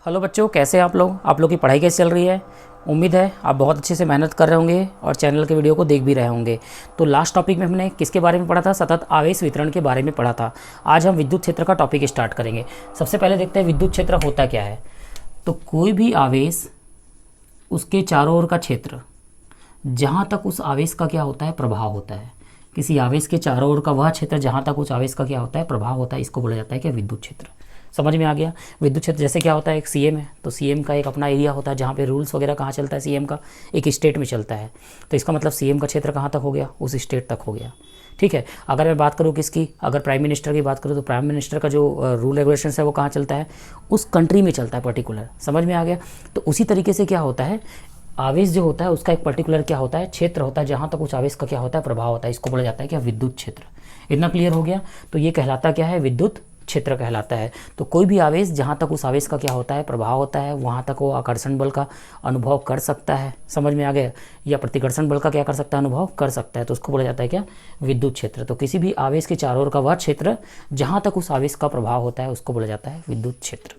Hello बच्चों, कैसे हैं आप लोग की पढ़ाई कैसे चल रही है। उम्मीद है आप बहुत अच्छे से मेहनत कर रहे होंगे और चैनल के वीडियो को देख भी रहे होंगे। तो लास्ट टॉपिक में हमने किसके बारे में पढ़ा था? सतत आवेश वितरण के बारे में पढ़ा था। आज हम विद्युत क्षेत्र का टॉपिक स्टार्ट करेंगे। सबसे पहले देखते हैं विद्युत क्षेत्र होता क्या है। तो कोई भी आवेश, उसके चारों ओर का क्षेत्र, जहाँ तक उस आवेश का क्या होता है, प्रभाव होता है। किसी आवेश के चारों ओर का वह क्षेत्र जहाँ तक उस आवेश का क्या होता है, प्रभाव होता है, इसको बोला जाता है क्या? विद्युत क्षेत्र। समझ में आ गया। विद्युत क्षेत्र जैसे क्या होता है, एक सीएम है तो सीएम का एक अपना एरिया होता है जहाँ पे रूल्स वगैरह कहाँ चलता है, सीएम का एक स्टेट में चलता है। तो इसका मतलब सीएम का क्षेत्र कहाँ तक हो गया, उस स्टेट तक हो गया। ठीक है। अगर मैं बात करूँ किसकी, अगर प्राइम मिनिस्टर की बात करूँ तो प्राइम मिनिस्टर का जो रूल रेगुलेशन है वो कहाँ चलता है, उस कंट्री में चलता है पर्टिकुलर। समझ में आ गया। तो उसी तरीके से क्या होता है, आवेश जो होता है उसका एक पर्टिकुलर क्या होता है, क्षेत्र होता है जहाँ तक उस आवेश का क्या होता है, प्रभाव होता है। इसको बोला जाता है क्या? विद्युत क्षेत्र। इतना क्लियर हो गया। तो ये कहलाता क्या है? विद्युत क्षेत्र कहलाता है। तो कोई भी आवेश जहाँ तक उस आवेश का क्या होता है, प्रभाव होता है, वहाँ तक वो आकर्षण बल का अनुभव कर सकता है। समझ में आ गया। या प्रतिकर्षण बल का क्या कर सकता है, अनुभव कर सकता है। तो उसको बोला जाता है क्या? विद्युत क्षेत्र। तो किसी भी आवेश के चारों ओर का वह क्षेत्र जहाँ तक उस आवेश का प्रभाव होता है उसको बोला जाता है विद्युत क्षेत्र।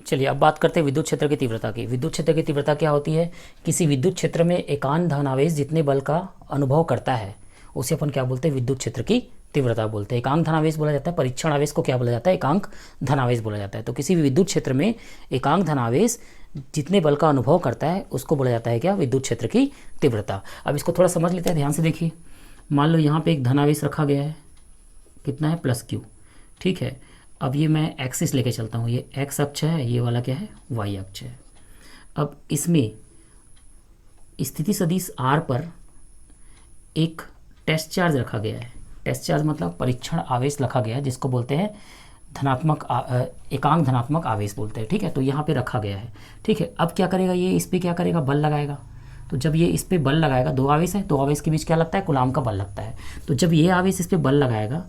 चलिए अब बात करते हैं विद्युत क्षेत्र की तीव्रता की। विद्युत क्षेत्र की तीव्रता क्या होती है? किसी विद्युत क्षेत्र में एकांक धनावेश जितने बल का अनुभव करता है उसे अपन क्या बोलते हैं? विद्युत क्षेत्र की तीव्रता बोलते हैं। एकांक धनावेश बोला जाता है। परीक्षण आवेश को क्या बोला जाता है? एकांक धनावेश बोला जाता है। तो किसी भी विद्युत क्षेत्र में एकांक धनावेश जितने बल का अनुभव करता है उसको बोला जाता है क्या? विद्युत क्षेत्र की तीव्रता। अब इसको थोड़ा समझ लेते हैं, ध्यान से देखिए। मान लो यहाँ पे एक धनावेश रखा गया है, कितना है? +Q। ठीक है। अब ये मैं एक्सिस लेके चलता हूँ, ये एक्स अक्ष है, ये वाला क्या है? वाई अक्ष है। अब इसमें स्थिति सदिश R पर एक टेस्ट चार्ज रखा गया है। टेस्ट चार्ज मतलब परीक्षण आवेश रखा गया है, जिसको बोलते हैं धनात्मक एकांक धनात्मक आवेश बोलते हैं। ठीक है। तो यहाँ पे रखा गया है। ठीक है। अब क्या करेगा ये, इस पर क्या करेगा? बल लगाएगा। तो जब ये इस पर बल लगाएगा, दो आवेश है, दो आवेश के बीच क्या लगता है? कूलाम का बल लगता है। तो जब ये आवेश इस पर बल लगाएगा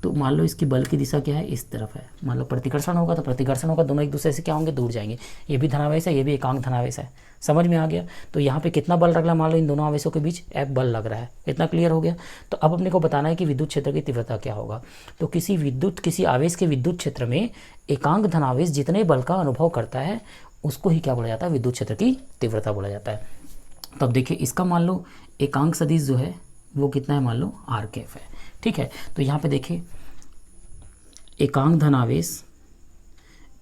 तो मान लो इसकी बल की दिशा क्या है? इस तरफ है। मान लो प्रतिकर्षण होगा तो प्रतिकर्षण होगा, दोनों एक दूसरे से क्या होंगे? दूर जाएंगे। ये भी धनावेश है, ये भी एकांक धनावेश है। समझ में आ गया। तो यहाँ पे कितना बल लग रहा है? मान लो इन दोनों आवेशों के बीच F बल लग रहा है। इतना क्लियर हो गया। तो अब अपने को बताना है कि विद्युत क्षेत्र की तीव्रता क्या होगा। तो किसी आवेश के विद्युत क्षेत्र में एकांक धनावेश जितने बल का अनुभव करता है उसको ही क्या बोला जाता है? विद्युत क्षेत्र की तीव्रता बोला जाता है। तो अब देखिए, इसका मान लो एकांक सदिश जो है वो कितना है? मान लो R कैफ है। ठीक है। तो यहाँ पे देखिए, एकांक धनावेश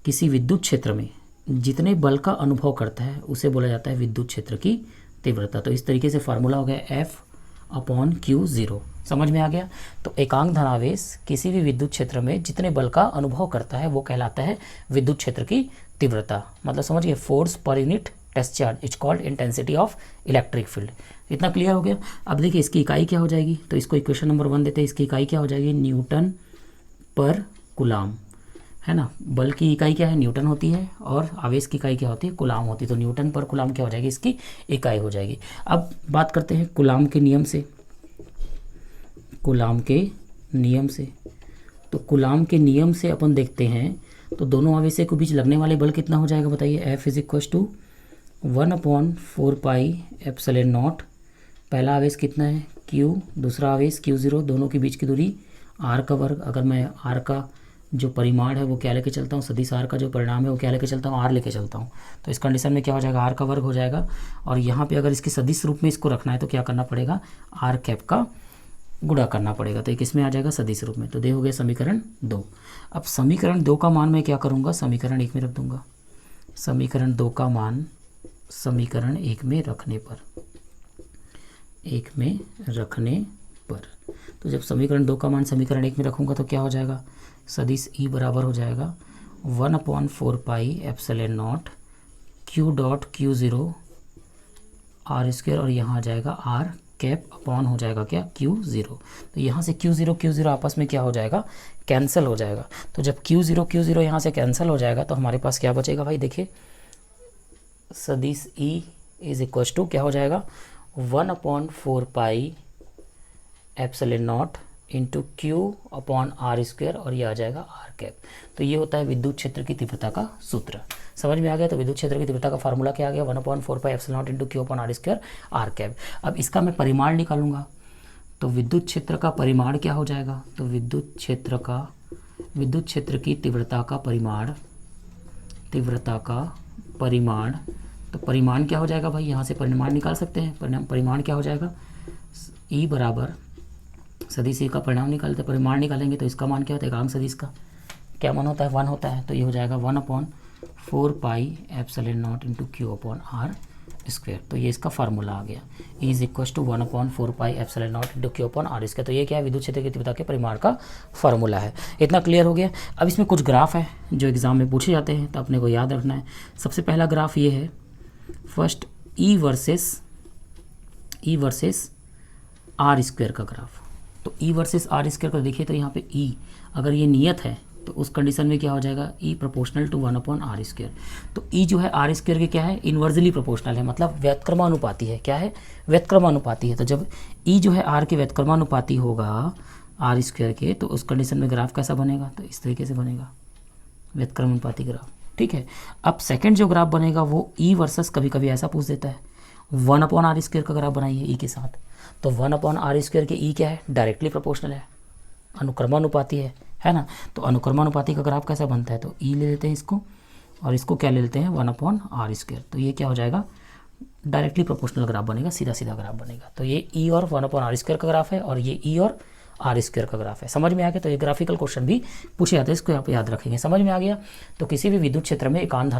किसी विद्युत क्षेत्र में जितने बल का अनुभव करता है उसे बोला जाता है विद्युत क्षेत्र की तीव्रता। तो इस तरीके से फार्मूला हो गया F/Q0। समझ में आ गया। तो एकांक धनावेश किसी भी विद्युत क्षेत्र में जितने बल का अनुभव करता है वो कहलाता है विद्युत क्षेत्र की तीव्रता। मतलब समझिए, फोर्स पर unit test charge is called intensity of electric field. इतना क्लियर हो गया। अब देखिए इसकी इकाई क्या हो जाएगी, तो इसको इक्वेशन नंबर 1 देते हैं। इसकी इकाई क्या हो जाएगी? न्यूटन पर कूलाम, है ना। बल की इकाई क्या है? न्यूटन होती है, और आवेश की इकाई क्या होती है? कूलाम होती है। तो न्यूटन पर कूलाम क्या हो जाएगी? इसकी इकाई हो जाएगी। अब बात करते हैं कूलाम के नियम से। कूलाम के नियम से, तो कूलाम के नियम से अपन देखते हैं तो दोनों आवेशों के बीच लगने वाले बल कितना हो जाएगा बताइए? F = 1/4πε0। पहला आवेश कितना है? Q। दूसरा आवेश Q0। दोनों के बीच की दूरी R का वर्ग। अगर मैं R का जो परिमाण है वो क्या लेके चलता हूँ, सदिश R का जो परिणाम है वो क्या लेके चलता हूँ? R लेके चलता हूँ। तो इस कंडीशन में क्या हो जाएगा? R का वर्ग हो जाएगा। और यहाँ पे अगर इसके सदिश रूप में इसको रखना है तो क्या करना पड़ेगा? R कैप का गुणा करना पड़ेगा। तो एक इसमें आ जाएगा सदिश रूप में। तो दे हो गया समीकरण 2। अब समीकरण 2 का मान मैं क्या करूँगा? समीकरण 1 में रख दूंगा। समीकरण 2 का मान समीकरण 1 में रखने पर तो जब समीकरण 2 का मान समीकरण 1 में रखूँगा तो क्या हो जाएगा? सदिश E बराबर हो जाएगा 1/4πε0 Q.Q0 R², और यहाँ आ जाएगा R कैप अपॉन हो जाएगा क्या? Q0। तो यहाँ से Q0 आपस में क्या हो जाएगा? कैंसिल हो जाएगा। तो जब Q0 यहाँ से कैंसिल हो जाएगा तो हमारे पास क्या बचेगा भाई? देखिए, सदिश E = क्या हो जाएगा? 1/4πε0 इंटू Q/R², और ये आ जाएगा R कैप। तो ये होता है विद्युत क्षेत्र की तीव्रता का सूत्र। समझ में आ गया। तो विद्युत क्षेत्र की तीव्रता का फार्मूला क्या आ गया? 1/4πε0 इंटू Q/R² R कैप। अब इसका मैं परिमाण निकालूंगा तो विद्युत क्षेत्र का परिमाण क्या हो जाएगा? तो विद्युत क्षेत्र की तीव्रता का परिमाण तीव्रता का परिमाण। तो परिमाण क्या हो जाएगा भाई, यहाँ से परिमाण निकाल सकते हैं। परिमाण क्या हो जाएगा, ई बराबर सदिश ई का परिणाम निकालते, परिमाण निकालेंगे तो इसका मान क्या होता है, एकांक सदिश का क्या मान होता है, 1 होता है। तो ये हो जाएगा 1/4πε0 into Q upon R square. तो ये इसका फार्मूला आ गया, E is equal to 1/4πε0 into Q upon R square. तो ये क्या है, विद्युत क्षेत्र की तीव्रता के परिमाण का फार्मूला है। इतना क्लियर हो गया। अब इसमें कुछ ग्राफ है जो एग्जाम में पूछे जाते हैं, तो अपने को याद रखना है। सबसे पहला ग्राफ ये है, first E versus R square का ग्राफ। तो ई वर्सेस आर स्क्वेयर को देखिए, तो यहाँ पे ई अगर ये नियत है तो उस कंडीशन में क्या हो जाएगा, ई प्रोपोर्शनल टू 1/r स्क्वेयर। तो ई जो है आर स्क्वेयर के क्या है, इन्वर्सली प्रोपोर्शनल है, मतलब व्युत्क्रमानुपाती है। क्या है, व्युत्क्रमानुपाती है। तो जब ई जो है आर के व्युत्क्रमानुपाती होगा आर स्क्वेयर के, तो उस कंडीशन में ग्राफ कैसा बनेगा, तो इस तरीके से बनेगा, व्युत्क्रमानुपाती ग्राफ। ठीक है। अब सेकंड जो ग्राफ बनेगा वो ई वर्सेस, कभी कभी ऐसा पूछ देता है 1/r स्क्वेयर का ग्राफ बनाइए ई के साथ। तो 1/r स्क्वेयर के ई क्या है, डायरेक्टली प्रोपोर्शनल है, अनुक्रमानुपाती है ना। तो अनुक्रमानुपाती का ग्राफ कैसा बनता है, तो ई ले लेते हैं इसको, और इसको क्या ले लेते हैं 1/r स्क्वेयर। तो ये क्या हो जाएगा, डायरेक्टली प्रोपोर्शनल ग्राफ बनेगा, सीधा सीधा ग्राफ बनेगा। तो ये ई और 1/r स्क्वेयर का ग्राफ है, और ये ई और आर स्क्वेयर का ग्राफ है। समझ में आ गया। तो ये ग्राफिकल क्वेश्चन भी पूछे जाते हैं, इसको आप याद रखेंगे। समझ में आ गया। तो किसी भी विद्युत क्षेत्र में एकांक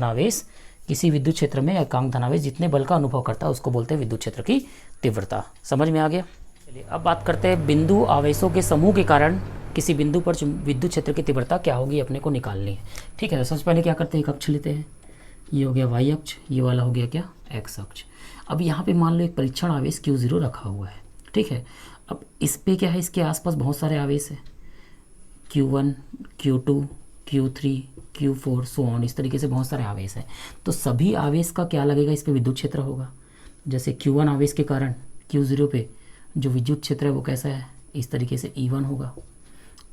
धनावेश, जितने बल का अनुभव करता है उसको बोलते हैं विद्युत क्षेत्र की तीव्रता। समझ में आ गया। चलिए अब बात करते हैं बिंदु आवेशों के समूह के कारण किसी बिंदु पर विद्युत क्षेत्र की तीव्रता क्या होगी, अपने को निकालनी है। ठीक है। तो सबसे पहले क्या करते हैं, एक अक्ष लेते हैं, ये हो गया y अक्ष, ये वाला हो गया क्या, x अक्ष। अब यहाँ पे मान लो एक परीक्षण आवेश Q0 रखा हुआ है। ठीक है। अब इस पे क्या है, इसके आसपास बहुत सारे आवेश है, Q1, Q2, Q3, Q4 so on, इस तरीके से बहुत सारे आवेश हैं। तो सभी आवेश का क्या लगेगा, इस पे विद्युत क्षेत्र होगा। जैसे Q1 आवेश के कारण Q0 पे जो विद्युत क्षेत्र है वो कैसा है, इस तरीके से E1 होगा।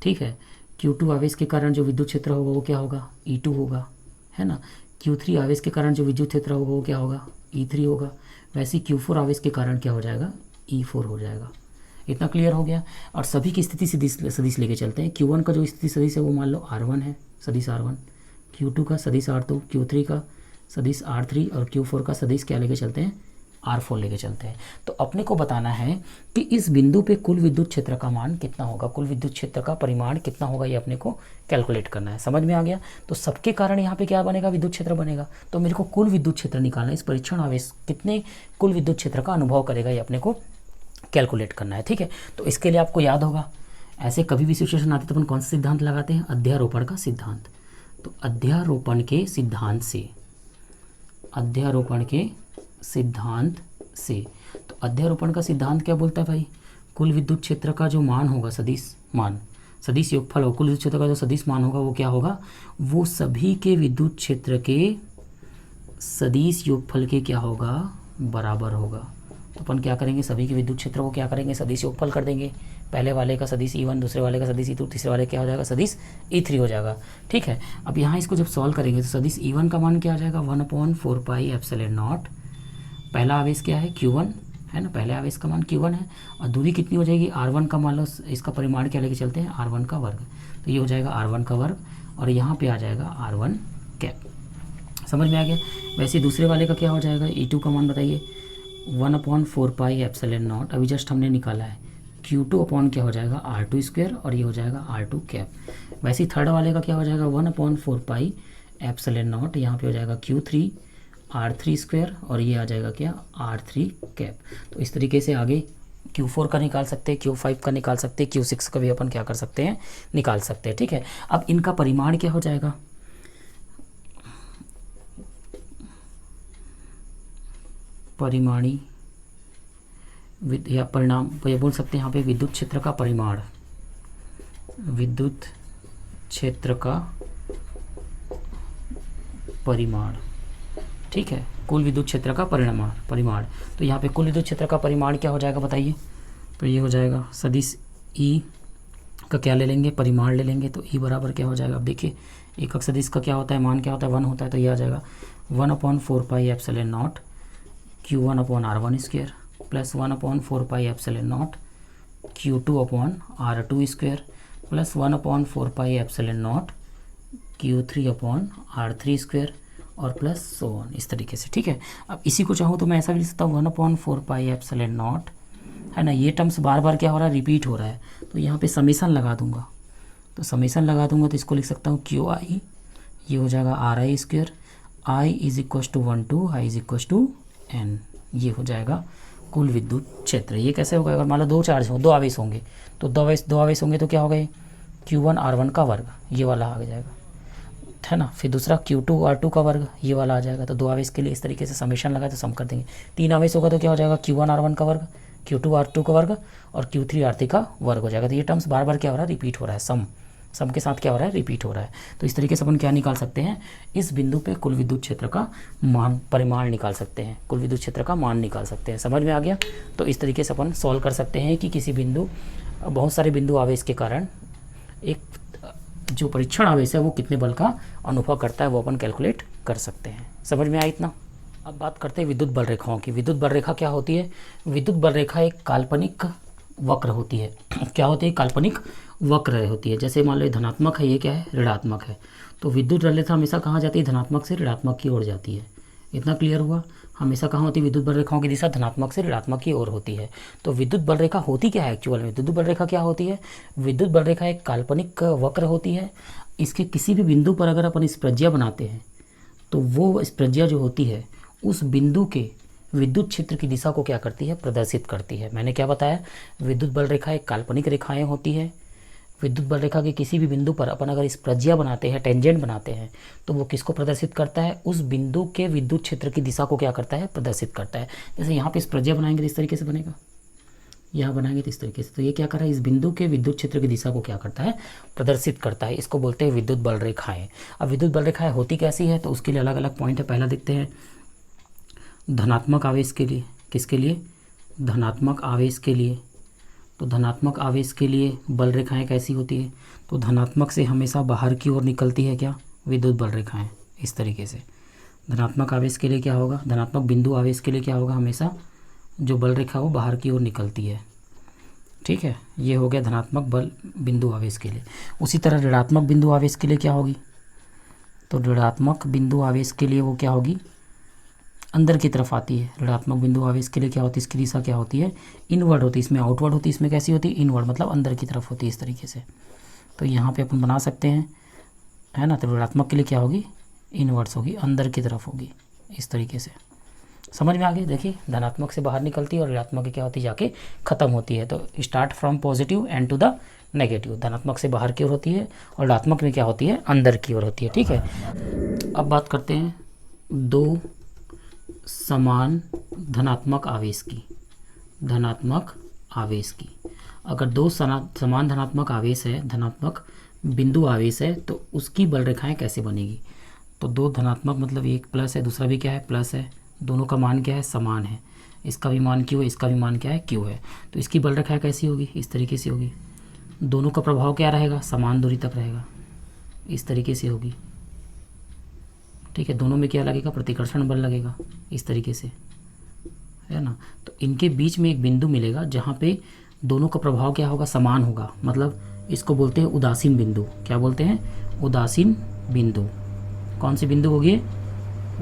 ठीक है। Q2 आवेश के कारण जो विद्युत क्षेत्र होगा वो क्या होगा, E2 होगा, है ना। Q3 आवेश के कारण जो विद्युत क्षेत्र होगा वो क्या होगा, E3 होगा। वैसे ही Q4 आवेश के कारण क्या हो जाएगा, E4 हो जाएगा। इतना क्लियर हो गया। और सभी की स्थिति सदिश लेके चलते हैं। Q1 का जो स्थिति सदिश है वो मान लो R1 है, सदिश R1। Q2 का सदिश R2, Q3 का सदिश R3 और Q4 का सदिश क्या लेके चलते हैं, R4 लेके चलते हैं। तो अपने को बताना है कि इस बिंदु पे कुल विद्युत क्षेत्र का मान कितना होगा, कुल विद्युत क्षेत्र का परिमाण कितना होगा, ये अपने को कैलकुलेट करना है। समझ में आ गया। तो सबके कारण यहाँ पे क्या बनेगा, विद्युत क्षेत्र बनेगा। तो मेरे को कुल विद्युत क्षेत्र निकालना है, इस परीक्षण आवेश कितने कुल विद्युत क्षेत्र का अनुभव करेगा, ये अपने को कैलकुलेट करना है। ठीक है। तो इसके लिए आपको याद होगा, ऐसे कभी भी सिचुएशन आती तो अपन कौन सा सिद्धांत लगाते हैं, अध्यारोपण का सिद्धांत। तो अध्यारोपण के सिद्धांत से तो अध्यारोपण का सिद्धांत क्या बोलता है भाई, कुल विद्युत क्षेत्र का जो मान होगा, सदिश योगफल होगा, कुल विद्युत क्षेत्र का जो सदिश मान होगा वो क्या होगा, वो सभी के विद्युत क्षेत्र के सदिश योगफल के क्या होगा, बराबर होगा। तो अपन क्या करेंगे, सभी के विद्युत क्षेत्र को क्या करेंगे, सदिश योगफल कर देंगे। पहले वाले का सदिश E1, दूसरे वाले का सदिश E2, तीसरे वाले क्या हो जाएगा, सदिश E3 हो जाएगा। ठीक है। अब यहाँ इसको जब सॉल्व करेंगे तो सदिश E1 का मान क्या आ जाएगा, 1/4πε0। पहला आवेश क्या है, Q1 है ना, पहले आवेश का मान Q1 है, और दूरी कितनी हो जाएगी, R1 का मान लो, इसका परिमाण क्या लेके चलते हैं, R1 का वर्ग। तो ये हो जाएगा R1 का वर्ग, और यहाँ पे आ जाएगा R1 कैप। समझ में आ गया। वैसे दूसरे वाले का क्या हो जाएगा, E2 का मान बताइए, 1/4πε0 अभी जस्ट हमने निकाला है। Q2 अपॉन क्या हो जाएगा, R2 स्क्वायर, और ये हो जाएगा R2 कैप। वैसे ही थर्ड वाले का क्या हो जाएगा, 1/4πε0, यहाँ पे हो जाएगा Q3 R3 स्क्वायर, और ये आ जाएगा क्या, R3 कैप। तो इस तरीके से आगे Q4 का निकाल सकते हैं, Q5 का निकाल सकते हैं, Q6 का भी अपन क्या कर सकते हैं, निकाल सकते हैं। ठीक है। अब इनका परिमाण क्या हो जाएगा, परिमाणी या परिणाम ये बोल सकते हैं यहाँ पे, विद्युत क्षेत्र का परिमाण, विद्युत क्षेत्र का परिमाण। ठीक है। कुल विद्युत क्षेत्र का परिमाण। तो यहाँ पे कुल विद्युत क्षेत्र का परिमाण क्या हो जाएगा बताइए, तो ये हो जाएगा सदिश E का क्या ले लेंगे, परिमाण ले लेंगे। तो E बराबर क्या हो जाएगा, अब देखिए एकक सदिश का क्या होता है, मान क्या होता है, 1 होता है। तो ये आ जाएगा 1/4πε0 Q1 upon R1 square plus 1/4πε0 Q2 upon R2 square plus 1/4πε0 Q3/R3² और प्लस सो ऑन, इस तरीके से, ठीक है। अब इसी को चाहूँ तो मैं ऐसा भी लिख सकता हूँ 1/4πε0, है ना। ये टर्म्स बार बार क्या हो रहा है, रिपीट हो रहा है, तो यहाँ पे समेसन लगा दूंगा। तो समेसन लगा दूंगा तो इसको लिख सकता हूँ QI, ये हो जाएगा RI², I = 1 to I = N, ये हो जाएगा कुल विद्युत क्षेत्र। ये कैसे होगा, अगर मान लो 2 चार्ज हो, 2 आवेश होंगे, तो 2 आवेश होंगे तो क्या हो गए, Q1R1 का वर्ग, ये वाला आ जाएगा, है ना। फिर दूसरा Q2R2 का वर्ग, ये वाला आ जाएगा। तो 2 आवेश के लिए इस तरीके से समेशन लगा तो सम कर देंगे। 3 आवेश होगा तो क्या हो जाएगा, Q1R1 का वर्ग, Q2R2 का वर्ग और Q3R3 का वर्ग हो जाएगा। तो ये टर्म्स बार बार क्या हो रहा है, रिपीट हो रहा है, सम के साथ क्या हो रहा है, रिपीट हो रहा है। तो इस तरीके से अपन क्या निकाल सकते हैं, इस बिंदु पे कुल विद्युत क्षेत्र का मान, परिमाण निकाल सकते हैं, कुल विद्युत क्षेत्र का मान निकाल सकते हैं। समझ में आ गया। तो इस तरीके से अपन सॉल्व कर सकते हैं कि किसी बिंदु, बहुत सारे बिंदु आवेश के कारण एक जो परीक्षण आवेश है वो कितने बल का अनुभव करता है, वो अपन कैलकुलेट कर सकते हैं। समझ में आया इतना। अब बात करते हैं विद्युत बल रेखाओं की। विद्युत बल रेखा क्या होती है, विद्युत बल रेखा एक काल्पनिक वक्र होती है। क्या होती है, काल्पनिक वक्र होती है। जैसे मान लो धनात्मक है, ये क्या है, ऋणात्मक है, तो विद्युत बल रेखा हमेशा कहाँ जाती है, धनात्मक से ऋणात्मक की ओर जाती है। इतना क्लियर हुआ। हमेशा कहाँ होती है, विद्युत बल रेखाओं की दिशा धनात्मक से ऋणात्मक की ओर होती है। तो विद्युत बल रेखा होती क्या है एक्चुअल में, विद्युत बल रेखा क्या होती है, विद्युत बल रेखा एक काल्पनिक वक्र होती है। इसके किसी भी बिंदु पर अगर अपन स्प्रज्या बनाते हैं तो वो स्प्रज्या जो होती है उस बिंदु के विद्युत क्षेत्र की दिशा को क्या करती है, प्रदर्शित करती है। मैंने क्या बताया, विद्युत बल रेखा एक काल्पनिक रेखाएं होती है। विद्युत बल रेखा के किसी भी बिंदु पर अपन अगर स्प्रज्या बनाते हैं, टेंजेंट बनाते हैं, तो वो किसको प्रदर्शित करता है, उस बिंदु के विद्युत क्षेत्र की दिशा को क्या करता है, प्रदर्शित करता है। जैसे यहाँ पे स्प्रज्या बनाएंगे तो इस तरीके से बनेगा, यहाँ बनाएंगे तो इस तरीके से। तो ये क्या कर रहा है, इस बिंदु के विद्युत क्षेत्र की दिशा को क्या करता है, प्रदर्शित करता है। इसको बोलते हैं विद्युत बल रेखाएं। अब विद्युत बल रेखाएं होती कैसी है, तो उसके लिए अलग अलग पॉइंट है। पहला देखते हैं धनात्मक आवेश के लिए, किसके लिए, धनात्मक आवेश के लिए। तो धनात्मक आवेश के लिए बल रेखाएं कैसी होती है, तो धनात्मक से हमेशा बाहर की ओर निकलती है क्या, विद्युत बल रेखाएं, इस तरीके से। धनात्मक आवेश के लिए क्या होगा, धनात्मक बिंदु आवेश के लिए क्या होगा, हमेशा जो बल रेखा वो बाहर की ओर निकलती है, ठीक है। ये हो गया धनात्मक बल बिंदु आवेश के लिए। उसी तरह ऋणात्मक बिंदु आवेश के लिए क्या होगी, तो ऋणात्मक बिंदु आवेश के लिए वो क्या होगी, अंदर की तरफ आती है। ऋणात्मक बिंदु आवेश के लिए क्या होती है, इसकी दिशा क्या होती है, इनवर्ड होती है। इसमें आउटवर्ड होती है, इसमें कैसी होती है, इनवर्ड, मतलब अंदर की तरफ होती है, इस तरीके से। तो यहाँ पे अपन बना सकते हैं, है ना। तो ऋणात्मक के लिए क्या होगी, इनवर्ड्स होगी, अंदर की तरफ होगी, इस तरीके से। समझ में आ गई। देखिए धनात्मक से बाहर निकलती है और ऋणात्मक की क्या होती है, जाके ख़त्म होती है। तो start from positive end to the negative. धनात्मक से बाहर की ओर होती है और ऋणात्मक में क्या होती है, अंदर की ओर होती है, ठीक है। अब बात करते हैं दो समान धनात्मक आवेश की, धनात्मक आवेश की। अगर दो समान धनात्मक आवेश है, धनात्मक बिंदु आवेश है, तो उसकी बल रेखाएं कैसे बनेगी। तो दो धनात्मक मतलब एक प्लस है, दूसरा भी क्या है, प्लस है, दोनों का मान क्या है, समान है। इसका भी मान क्यू है, इसका भी मान क्या है, क्यू है। तो इसकी बल रेखा कैसी होगी, इस तरीके से होगी। दोनों का प्रभाव क्या रहेगा, समान दूरी तक रहेगा, इस तरीके से होगी, ठीक है। दोनों में क्या लगेगा, प्रतिकर्षण बल लगेगा, इस तरीके से, है ना। तो इनके बीच में एक बिंदु मिलेगा जहाँ पे दोनों का प्रभाव क्या होगा, समान होगा। मतलब इसको बोलते हैं उदासीन बिंदु। क्या बोलते हैं, उदासीन बिंदु। कौन सी बिंदु होगी,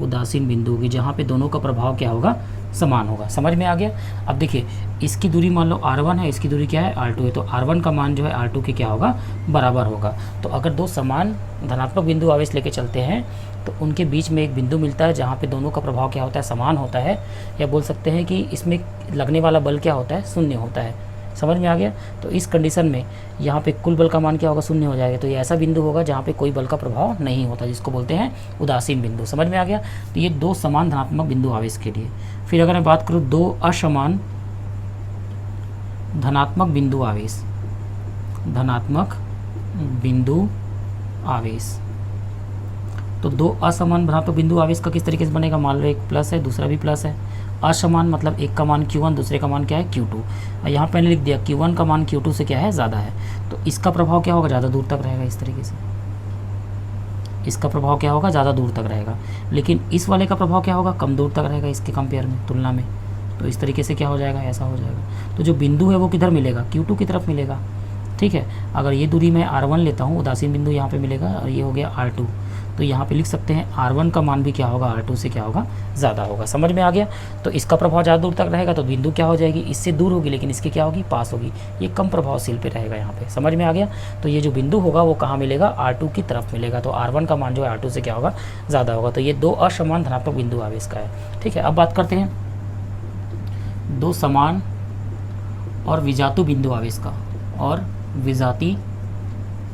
उदासीन बिंदु होगी, जहाँ पे दोनों का प्रभाव क्या होगा, समान होगा। समझ में आ गया। अब देखिए इसकी दूरी मान लो r1 है, इसकी दूरी क्या है, r2 है। तो r1 का मान जो है r2 के क्या होगा, बराबर होगा। तो अगर दो समान धनात्मक बिंदु आवेश लेके चलते हैं तो उनके बीच में एक बिंदु मिलता है जहाँ पे दोनों का प्रभाव क्या होता है, समान होता है। या बोल सकते हैं कि इसमें लगने वाला बल क्या होता है, शून्य होता है। समझ में आ गया। तो इस कंडीशन में यहाँ पे कुल बल का मान क्या होगा, शून्य हो जाएगा। तो ये ऐसा बिंदु होगा जहाँ पे कोई बल का प्रभाव नहीं होता, जिसको बोलते हैं उदासीन बिंदु। समझ में आ गया। तो ये दो समान धनात्मक बिंदु आवेश के लिए। फिर अगर मैं बात करूँ दो असमान धनात्मक बिंदु आवेश, धनात्मक बिंदु आवेश, तो दो असमान धनात्मक बिंदु आवेश का किस तरीके से बनेगा। मान लो एक प्लस है, दूसरा भी प्लस है। असमान मतलब एक का मान Q1, दूसरे का मान क्या है, Q2। और यहाँ पे लिख दिया Q1 का मान Q2 से क्या है, ज़्यादा है। तो इसका प्रभाव क्या होगा, ज़्यादा दूर तक रहेगा, इस तरीके से। इसका प्रभाव क्या होगा, ज़्यादा दूर तक रहेगा। लेकिन इस वाले का प्रभाव क्या होगा, कम दूर तक रहेगा इसके कंपेयर में, तुलना में। तो इस तरीके से क्या हो जाएगा, ऐसा हो जाएगा। तो जो बिंदु है वो किधर मिलेगा, Q2 की तरफ मिलेगा। ठीक है। अगर ये दूरी मैं R1 लेता हूँ, उदासीन बिंदु यहाँ पे मिलेगा, और ये हो गया R2, तो यहाँ पे लिख सकते हैं R1 का मान भी क्या होगा, R2 से क्या होगा, ज़्यादा होगा। समझ में आ गया। तो इसका प्रभाव ज़्यादा दूर तक रहेगा तो बिंदु क्या हो जाएगी, इससे दूर होगी, लेकिन इसकी क्या होगी, पास होगी। ये कम प्रभावशील पे रहेगा यहाँ पे। समझ में आ गया। तो ये जो बिंदु होगा वो कहाँ मिलेगा, R2 की तरफ मिलेगा। तो R1 का मान जो है R2 से क्या होगा, ज़्यादा होगा। तो ये दो असमान धनात्मक बिंदु आवेश का है। ठीक है। अब बात करते हैं दो समान और विजातु बिंदु आवेश का और विजाती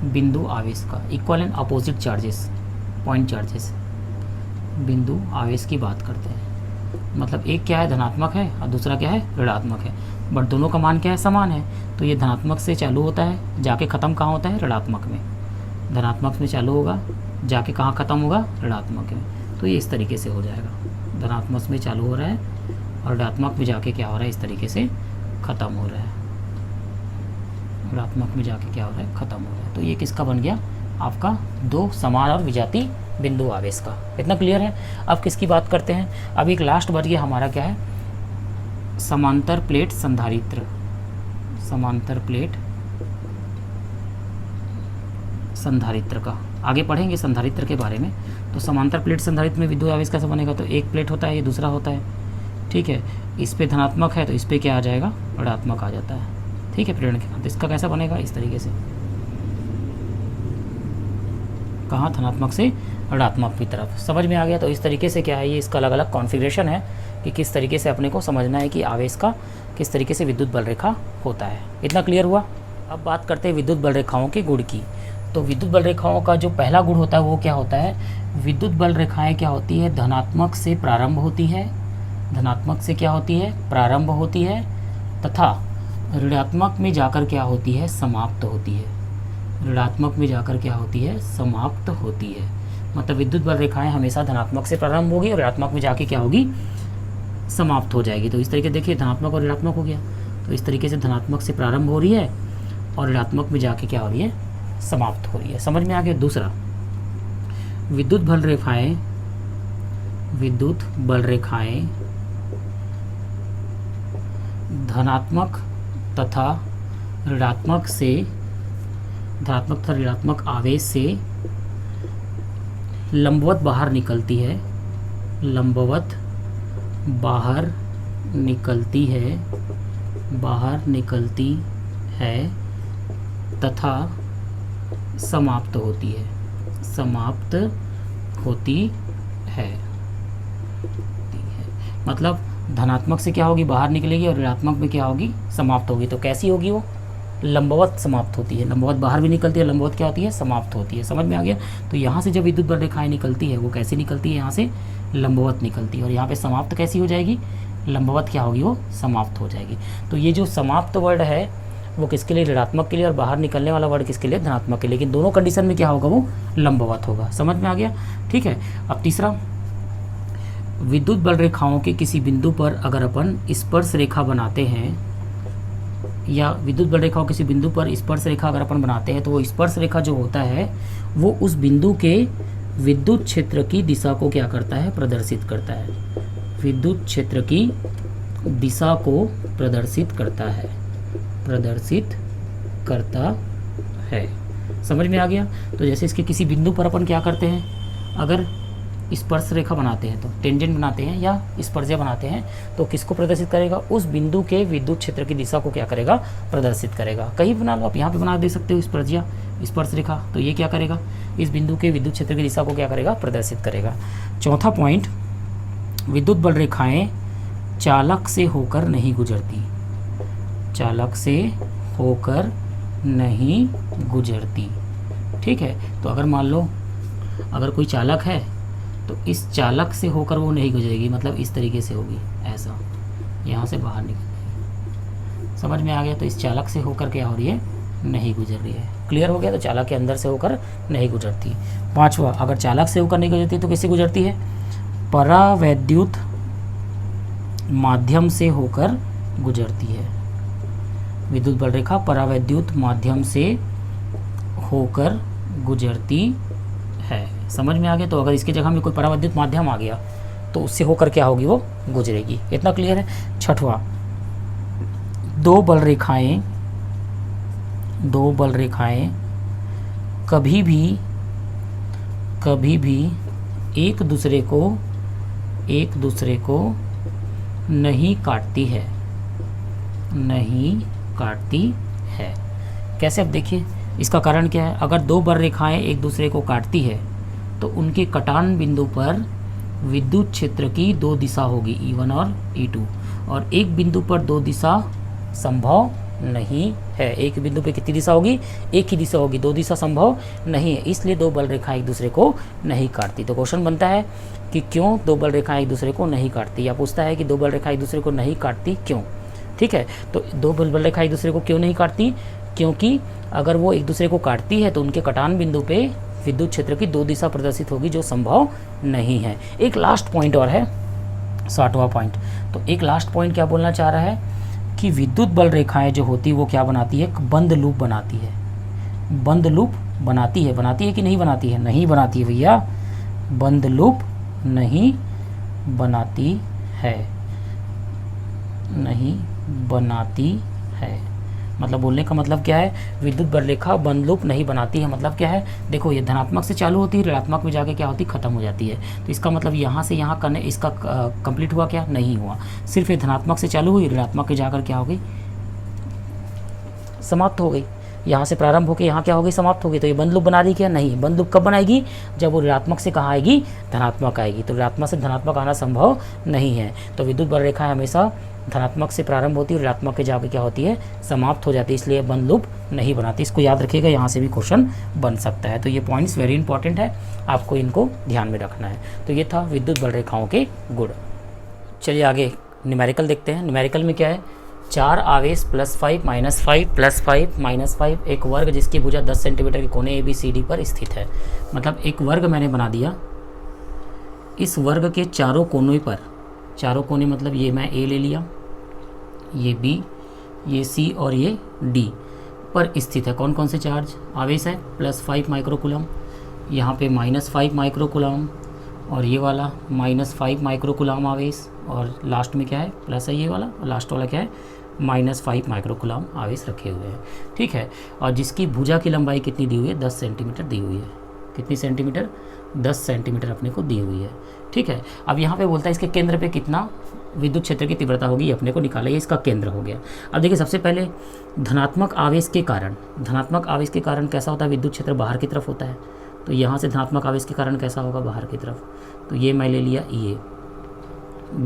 बिंदु आवेश का, equal and opposite charges, point charges बिंदु आवेश की बात करते हैं। मतलब एक क्या है, धनात्मक है, और दूसरा क्या है, ऋणात्मक है, बट दोनों का मान क्या है, समान है। तो ये धनात्मक से चालू होता है, जाके ख़त्म कहाँ होता है, ऋणात्मक में। धनात्मक में चालू होगा, जाके कहाँ ख़त्म होगा, ऋणात्मक में। तो ये इस तरीके से हो जाएगा, धनात्मक में चालू हो रहा है और ऋणात्मक में जाके क्या हो रहा है, इस तरीके से ख़त्म हो रहा है। ऋणात्मक में जाके क्या हो रहा है, ख़त्म हो रहा है। तो ये किसका बन गया, आपका दो समान और विजाती बिंदु आवेश का। इतना क्लियर है। अब किसकी बात करते हैं, अब एक लास्ट बच गया हमारा, क्या है, समांतर प्लेट संधारित्र। समांतर प्लेट संधारित्र का आगे पढ़ेंगे, संधारित्र के बारे में। तो समांतर प्लेट संधारित्र में विद्युत आवेश कैसे बनेगा, तो एक प्लेट होता है, ये दूसरा होता है। ठीक है। इस पे धनात्मक है तो इस पे क्या आ जाएगा, ऋणात्मक आ जाता है। ठीक है, प्रेरण के साथ। इसका कैसा बनेगा, इस तरीके से, कहाँ, धनात्मक से ऋणात्मक की तरफ। समझ में आ गया। तो इस तरीके से क्या है, ये इसका अलग अलग कॉन्फ़िगरेशन है कि किस तरीके से अपने को समझना है कि आवेश का किस तरीके से विद्युत बल रेखा होता है। इतना क्लियर हुआ। अब बात करते हैं विद्युत बल रेखाओं के गुण की। तो विद्युत बल रेखाओं का जो पहला गुण होता है वो क्या होता है, विद्युत बल रेखाएं क्या होती है, धनात्मक से प्रारंभ होती है, धनात्मक से क्या होती है, प्रारंभ होती है, तथा ऋणात्मक में जाकर क्या होती है, समाप्त होती है। ऋणात्मक में जाकर क्या होती है, समाप्त होती है। मतलब विद्युत बल रेखाएं हमेशा धनात्मक से प्रारंभ होगी और ऋणात्मक में जाके क्या होगी, समाप्त हो जाएगी। तो इस तरीके देखिए, धनात्मक और ऋणात्मक हो गया। तो इस तरीके से धनात्मक से प्रारंभ हो रही है और ऋणात्मक में जाके क्या हो रही है, समाप्त हो रही है। समझ में आ गया। दूसरा, विद्युत बल रेखाएं, विद्युत बल रेखाएं धनात्मक तथा ऋणात्मक से, धनात्मक तथा ऋणात्मक आवेश से लंबवत बाहर निकलती है, लंबवत बाहर निकलती है, बाहर निकलती है तथा समाप्त होती है, समाप्त होती है। मतलब धनात्मक से क्या होगी, बाहर निकलेगी, और ऋणात्मक में क्या होगी, समाप्त होगी। तो कैसी होगी वो, लंबवत समाप्त होती है। लंबवत बाहर भी निकलती है, लंबवत क्या होती है, समाप्त होती है। समझ में आ गया। तो यहाँ से जब विद्युत बल रेखाएं निकलती है वो कैसी निकलती है, यहाँ से लंबवत निकलती है, और यहाँ पे समाप्त कैसी हो जाएगी, लंबवत क्या होगी, वो समाप्त हो जाएगी। तो ये जो समाप्त वर्ड है वो किसके लिए, ऋणात्मक के लिए, और बाहर निकलने वाला वर्ड किसके लिए, धनात्मक के लिए। लेकिन दोनों कंडीशन में क्या होगा, वो लंबवत होगा। समझ में आ गया। ठीक है। अब तीसरा, विद्युत बल रेखाओं के किसी बिंदु पर अगर अपन स्पर्श रेखा बनाते हैं, या विद्युत बल रेखाओं किसी बिंदु पर स्पर्श रेखा अगर अपन बनाते हैं, तो वो स्पर्श रेखा जो होता है वो उस बिंदु के विद्युत क्षेत्र की दिशा को क्या करता है, प्रदर्शित करता है। विद्युत क्षेत्र की दिशा को प्रदर्शित करता है, प्रदर्शित करता है। समझ में आ गया। तो जैसे इसके किसी बिंदु पर अपन क्या करते हैं, अगर स्पर्श रेखा बनाते हैं, तो टेंजेंट बनाते हैं या स्पर्शा बनाते हैं, तो किसको प्रदर्शित करेगा, उस बिंदु के विद्युत क्षेत्र की दिशा को क्या करेगा, प्रदर्शित करेगा। कहीं बना लो आप, यहाँ पे बना दे सकते हो स्पर्शा, स्पर्श रेखा। तो ये क्या करेगा, इस बिंदु के विद्युत क्षेत्र की दिशा को क्या करेगा, प्रदर्शित करेगा। चौथा पॉइंट, विद्युत बल रेखाएं चालक से होकर नहीं गुजरती, चालक से होकर नहीं गुजरती। ठीक है। तो अगर मान लो अगर कोई चालक है तो इस चालक से होकर वो नहीं गुजरेगी, मतलब इस तरीके से होगी, ऐसा यहाँ से बाहर निकल। समझ में आ गया। तो इस चालक से होकर क्या हो रही है, नहीं गुजर रही है। क्लियर हो गया। तो चालक के अंदर से होकर नहीं गुजरती। पांचवा, अगर चालक से होकर नहीं गुजरती तो किससे गुजरती है, परावैद्युत माध्यम से होकर गुजरती है। विद्युत बल रेखा परावैद्युत माध्यम से होकर गुजरती है। समझ में आ गया। तो अगर इसकी जगह में कोई परावैद्युत माध्यम आ गया तो उससे होकर क्या होगी, वो गुजरेगी। इतना क्लियर है। छठवां, दो बल रेखाएं दो बल रेखाएं कभी भी एक दूसरे को नहीं काटती है। कैसे? अब देखिए इसका कारण क्या है। अगर दो बल रेखाएं एक दूसरे को काटती है तो उनके कटान बिंदु पर विद्युत क्षेत्र की दो दिशा होगी, E1 और E2, और एक बिंदु पर दो दिशा संभव नहीं है। एक बिंदु पे कितनी दिशा होगी? एक ही दिशा होगी, दो दिशा संभव नहीं है। इसलिए दो बल रेखाएं एक दूसरे को नहीं काटती। तो क्वेश्चन बनता है कि क्यों दो बल रेखाएं एक दूसरे को नहीं काटती, या पूछता है कि दो बल रेखाएं एक दूसरे को नहीं काटती क्यों। ठीक है, तो दो बल रेखाएं एक दूसरे को क्यों नहीं काटती? क्योंकि अगर वो एक दूसरे को काटती है तो उनके कटान बिंदु पे विद्युत क्षेत्र की दो दिशा प्रदर्शित होगी, जो संभव नहीं है। एक लास्ट पॉइंट और है, 60वां पॉइंट। तो एक लास्ट पॉइंट क्या बोलना चाह रहा है कि विद्युत बल रेखाएं जो होती है वो क्या बनाती है? एक बंद लूप बनाती है। बंद लूप बनाती है कि नहीं बनाती है? नहीं बनाती है भैया, बंद लूप नहीं बनाती है, मतलब बोलने का मतलब क्या है? विद्युत बल रेखा बंद लूप नहीं बनाती है। मतलब क्या है? देखो ये धनात्मक से चालू होती है, ऋणात्मक में जाके क्या होती है? खत्म हो जाती है। तो इसका मतलब यहाँ से यहाँ करने इसका कंप्लीट हुआ क्या? नहीं हुआ। सिर्फ ये धनात्मक से चालू हुई, ऋणात्मक में जाकर क्या हो गई? समाप्त हो गई। यहाँ से प्रारंभ होकर यहाँ क्या हो गई? समाप्त हो गई। तो ये बंद लूप बना रही क्या? नहीं। बंद लूप कब बनाएगी? जब वो ऋणात्मक से कहाँ आएगी? धनात्मक आएगी। तो ऋणात्मक से धनात्मक आना संभव नहीं है। तो विद्युत बल रेखा हमेशा धनात्मक से प्रारंभ होती है, ऋणात्मक के जाके क्या होती है? समाप्त हो जाती है। इसलिए बंद लूप नहीं बनाती। इसको याद रखिएगा, यहाँ से भी क्वेश्चन बन सकता है। तो ये पॉइंट्स वेरी इंपॉर्टेंट है, आपको इनको ध्यान में रखना है। तो ये था विद्युत बल रेखाओं के गुण। चलिए आगे न्यूमेरिकल देखते हैं। न्यूमेरिकल में क्या है? 4 आवेश +5 -5 +5 -5 एक वर्ग जिसकी भुजा 10 सेंटीमीटर के कोने ABCD पर स्थित है। मतलब एक वर्ग मैंने बना दिया, इस वर्ग के चारों कोनों पर, चारों कोने मतलब ये मैं A ले लिया, ये B, ये C और ये D पर स्थित है। कौन कौन से चार्ज? आवेश है +5 माइक्रोकूलम, यहाँ पे -5 माइक्रोकूलम, और ये वाला -5 माइक्रोकूलम आवेश, और लास्ट में क्या है? प्लस है ये वाला, और लास्ट वाला क्या है? -5 माइक्रोकूलम आवेश रखे हुए हैं। ठीक है, और जिसकी भुजा की लंबाई कितनी दी हुई है? 10 सेंटीमीटर दी हुई है। कितनी सेंटीमीटर? 10 सेंटीमीटर अपने को दी हुई है। ठीक है, अब यहाँ पे बोलता है इसके केंद्र पे कितना विद्युत क्षेत्र की तीव्रता होगी, ये अपने को निकाला। ये इसका केंद्र हो गया। अब देखिए सबसे पहले धनात्मक आवेश के कारण कैसा होता है? विद्युत क्षेत्र बाहर की तरफ होता है। तो यहाँ से धनात्मक आवेश के कारण कैसा होगा? बाहर की तरफ। तो ये मैं ले लिया ये।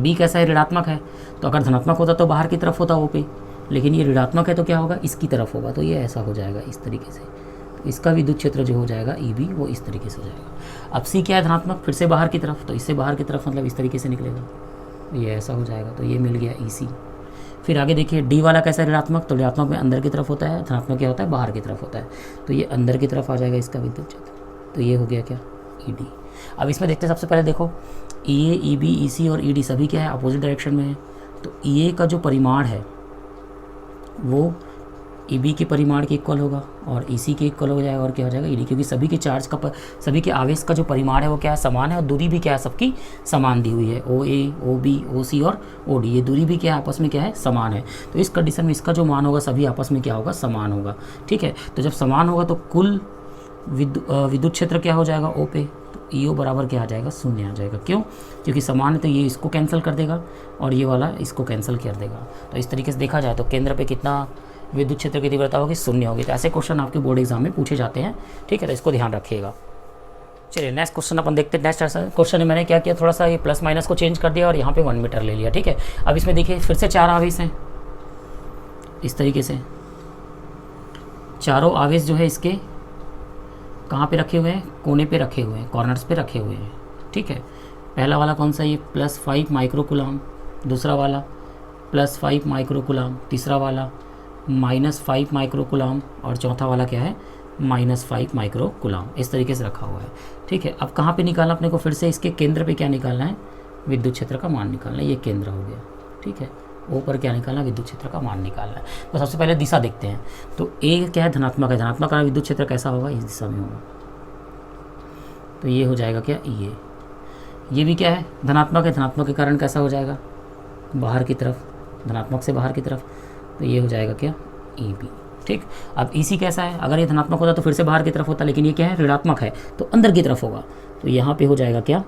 B कैसा है? ऋणात्मक है। तो अगर धनात्मक होता तो बाहर की तरफ होता O पे, लेकिन ये ऋणात्मक है तो क्या होगा? इसकी तरफ होगा। तो ये ऐसा हो जाएगा इस तरीके से। तो इसका विद्युत क्षेत्र जो हो जाएगा EB वो इस तरीके से हो जाएगा। अब C क्या है? धनात्मक, फिर से बाहर की तरफ, तो इससे बाहर की तरफ मतलब इस तरीके से निकलेगा। ये ऐसा हो जाएगा। तो ये मिल गया EC। फिर आगे देखिए D वाला कैसा है? ऋणात्मक। तो ऋणात्मक में अंदर की तरफ होता है, धनात्मक क्या होता है? बाहर की तरफ होता है। तो ये अंदर की तरफ आ जाएगा इसका विद्युत क्षेत्र। तो ये हो गया क्या? ED। अब इसमें देखते हैं, सबसे पहले देखो EA, EB, EC और ED सभी क्या है? अपोजिट डायरेक्शन में है। तो EA का जो परिमाण है वो EB के परिमाण के इक्वल होगा और EC के इक्वल हो जाएगा, और क्या हो जाएगा? ED, क्योंकि सभी के चार्ज का सभी के आवेश का जो परिमाण है वो क्या है? समान है, और दूरी भी क्या है? सबकी समान दी हुई है। OA, OB, OC और OD, ये दूरी भी क्या है? आपस में क्या है? समान है। तो इस कंडीशन में इसका जो मान होगा सभी आपस में क्या होगा? समान होगा। ठीक है, तो जब समान होगा तो कुल विद्युत क्षेत्र क्या हो जाएगा? O पे। तो EO बराबर क्या आ जाएगा? 0 आ जाएगा। क्यों? क्योंकि समान है तो ये इसको कैंसिल कर देगा और ये वाला इसको कैंसिल कर देगा। तो इस तरीके से देखा जाए तो केंद्र पे कितना विद्युत क्षेत्र की तीव्रता होगी? 0 होगी। तो ऐसे क्वेश्चन आपके बोर्ड एग्जाम में पूछे जाते हैं। ठीक है, तो इसको ध्यान रखिएगा। चलिए नेक्स्ट क्वेश्चन अपन देखते हैं। नेक्स्ट क्वेश्चन में मैंने क्या किया? थोड़ा सा ये प्लस माइनस को चेंज कर दिया और यहाँ पे 1 मीटर ले लिया। ठीक है, अब इसमें देखिए फिर से 4 आवेश हैं। इस तरीके से चारों आवेश जो है इसके कहाँ पे रखे हुए हैं? कोने पे रखे हुए हैं, कॉर्नर्स पे रखे हुए हैं। ठीक है, पहला वाला कौन सा? ये +5 माइक्रोकूलम, दूसरा वाला +5 माइक्रोकूलम, तीसरा वाला -5 माइक्रोकूलम, और चौथा वाला क्या है? -5 माइक्रोकूलम। इस तरीके से रखा हुआ है। ठीक है, अब कहाँ पे निकालना अपने को? फिर से इसके केंद्र पे क्या निकालना है? विद्युत क्षेत्र का मान निकालना है। ये केंद्र हो गया। ठीक है, O पर क्या निकालना? विद्युत क्षेत्र का मान निकालना है। तो सबसे पहले दिशा देखते हैं। तो A क्या है? धनात्मक है। धनात्मक का विद्युत क्षेत्र कैसा होगा? इस दिशा में होगा। तो ये हो जाएगा क्या? ये भी क्या है? धनात्मक है। धनात्मक के कारण कैसा हो जाएगा? बाहर की तरफ, धनात्मक से बाहर की तरफ। तो ये हो जाएगा क्या? EB। ठीक। अब EC कैसा है, अगर ये धनात्मक होता तो फिर से बाहर की तरफ होता, लेकिन ये क्या है, ऋणात्मक है तो अंदर की तरफ होगा, तो यहाँ पे हो जाएगा क्या,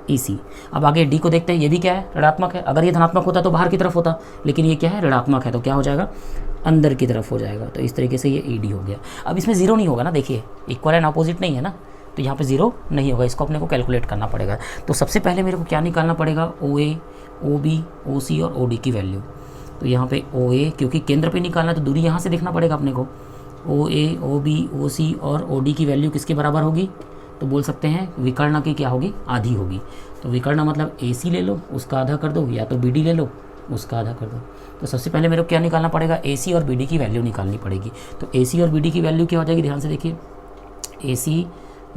EC। अब आगे D को देखते हैं, ये भी क्या है, ऋणात्मक है, अगर ये धनात्मक होता तो बाहर की तरफ होता, लेकिन ये क्या है, ऋणात्मक है, तो क्या हो जाएगा, अंदर की तरफ हो जाएगा। तो इस तरीके से ये ED हो गया। अब इसमें जीरो नहीं होगा ना, देखिए इक्वल एंड अपोजिट नहीं है ना, तो यहाँ पे जीरो नहीं होगा, इसको अपने को कैलकुलेट करना पड़ेगा। तो सबसे पहले मेरे को क्या निकालना पड़ेगा, OA, OB, OC और OD की वैल्यू। तो यहाँ पे OA, क्योंकि केंद्र पे निकालना तो दूरी यहाँ से देखना पड़ेगा अपने को। OA, OB, OC और OD की वैल्यू किसके बराबर होगी, तो बोल सकते हैं विकर्ण की क्या होगी, आधी होगी। तो विकर्ण मतलब AC ले लो, उसका आधा कर दो, या तो BD ले लो, उसका आधा कर दो। तो सबसे पहले मेरे को क्या निकालना पड़ेगा, AC और BD की वैल्यू निकालनी पड़ेगी। तो AC और BD की वैल्यू क्या हो जाएगी, ध्यान से देखिए, AC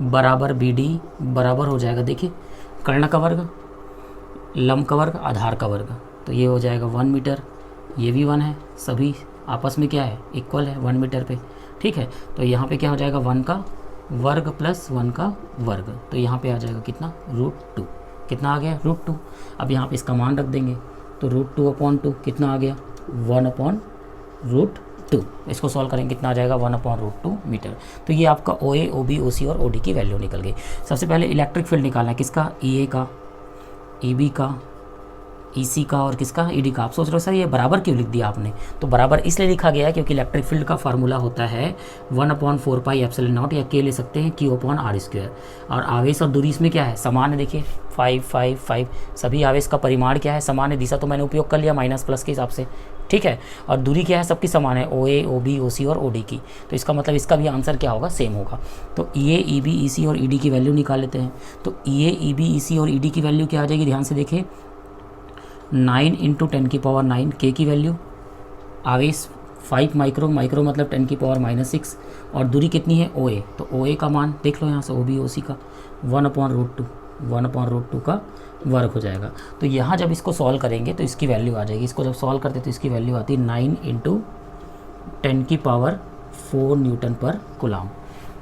बराबर BD बराबर हो जाएगा, देखिए कर्ण का वर्ग, लंब का वर्ग, आधार का वर्ग। तो ये हो जाएगा 1 मीटर, ये भी 1 है, सभी आपस में क्या है, इक्वल है 1 मीटर पे, ठीक है। तो यहाँ पे क्या हो जाएगा, 1 का वर्ग प्लस 1 का वर्ग, तो यहाँ पे आ जाएगा कितना, √2। कितना आ गया, √2। अब यहाँ पे इसका मान रख देंगे, तो √2/2 कितना आ गया, 1/√2। इसको सॉल्व करेंगे, कितना आ जाएगा, 1/√2 मीटर। तो ये आपका OA, OB, OC और OD की वैल्यू निकल गई। सबसे पहले इलेक्ट्रिक फील्ड निकालना है, किसका, EA का, EB का, EC का और किसका, ED का। आप सोच रहे हो सर ये बराबर क्यों लिख दिया आपने, तो बराबर इसलिए लिखा गया है क्योंकि इलेक्ट्रिक फील्ड का फार्मूला होता है 1/4πε0, या K ले सकते हैं Q/r²। और आवेश और दूरी इसमें क्या है, समान है, देखिए 5 5 5, सभी आवेश का परिमाण क्या है, समान है। दिशा तो मैंने उपयोग कर लिया माइनस प्लस के हिसाब से, ठीक है। और दूरी क्या है, सबकी समान है, OA, OB, OC और OD की। तो इसका मतलब इसका भी आंसर क्या होगा, सेम होगा। तो EA, EB, EC और ED की वैल्यू निकाल लेते हैं। तो EA, EB, EC और ED की वैल्यू क्या आ जाएगी, ध्यान से देखिए, 9 × 10⁻⁹ K की वैल्यू, आवेश 5 माइक्रो, माइक्रो मतलब 10⁻⁻6, और दूरी कितनी है, OA। तो OA का मान देख लो यहाँ से, OB, OC का 1/√2, 1/√2 का वर्ग हो जाएगा। तो यहाँ जब इसको सॉल्व करेंगे तो इसकी वैल्यू आ जाएगी, इसको जब सॉल्व करते तो इसकी वैल्यू आती है 9 × 10⁻4 न्यूटन पर कूलाम।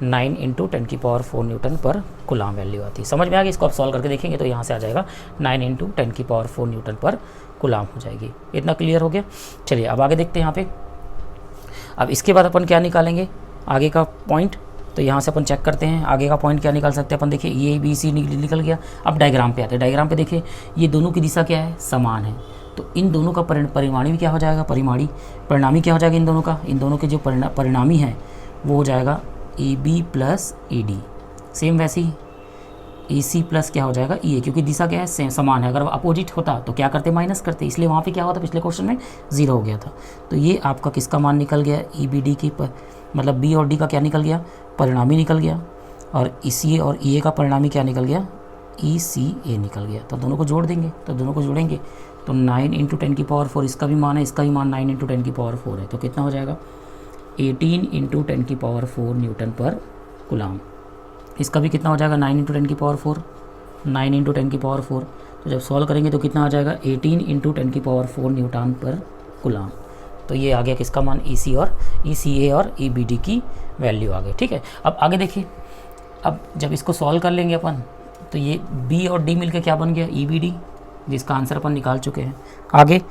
9 × 10⁻4 न्यूटन पर कूलाम वैल्यू आती है। समझ में आ गई, इसको आप सॉल्व करके देखेंगे तो यहाँ से आ जाएगा 9 × 10⁻4 न्यूटन पर कूलाम हो जाएगी। इतना क्लियर हो गया। चलिए अब आगे देखते हैं यहाँ पे। अब इसके बाद अपन क्या निकालेंगे, आगे का पॉइंट। तो यहाँ से अपन चेक करते हैं आगे का पॉइंट क्या निकाल सकते हैं अपन। देखिए ये BC निकल गया। अब डायग्राम पे आते हैं। डायग्राम पे देखिए ये दोनों की दिशा क्या है, समान है। तो इन दोनों का परिमाणी क्या हो जाएगा, परिणामी क्या हो जाएगा इन दोनों का, इन दोनों के जो परिणामी है वो हो जाएगा EB प्लस ED। सेम वैसे ही EC प्लस क्या हो जाएगा EA, क्योंकि दिशा क्या है, सेम समान है। अगर अपोजिट होता तो क्या करते, माइनस करते, इसलिए वहाँ पे क्या हुआ था, पिछले क्वेश्चन में 0 हो गया था। तो ये आपका किसका मान निकल गया, EBD की मतलब B और D का क्या निकल गया, परिणामी निकल गया। और ECA और EA का परिणामी क्या निकल गया, ECA निकल गया। तो दोनों को जोड़ देंगे, तो दोनों को जोड़ेंगे तो 9 × 10⁻4 इसका भी मान है, इसका भी मान 9 × 10⁻4 है। तो कितना हो जाएगा 18 × 10⁻4 न्यूटन पर कूलाम। इसका भी कितना हो जाएगा 9 × 10⁻4, 9 × 10⁻4। तो जब सॉल्व करेंगे तो कितना आ जाएगा 18 × 10⁻4 न्यूटन पर कूलाम। तो ये आ गया किसका मान, ECA और EBD की वैल्यू आ गई। ठीक है, अब आगे देखिए। अब जब इसको सॉल्व कर लेंगे अपन तो ये B और D मिलकर क्या बन गया, EBD, जिसका आंसर अपन निकाल चुके हैं। आगे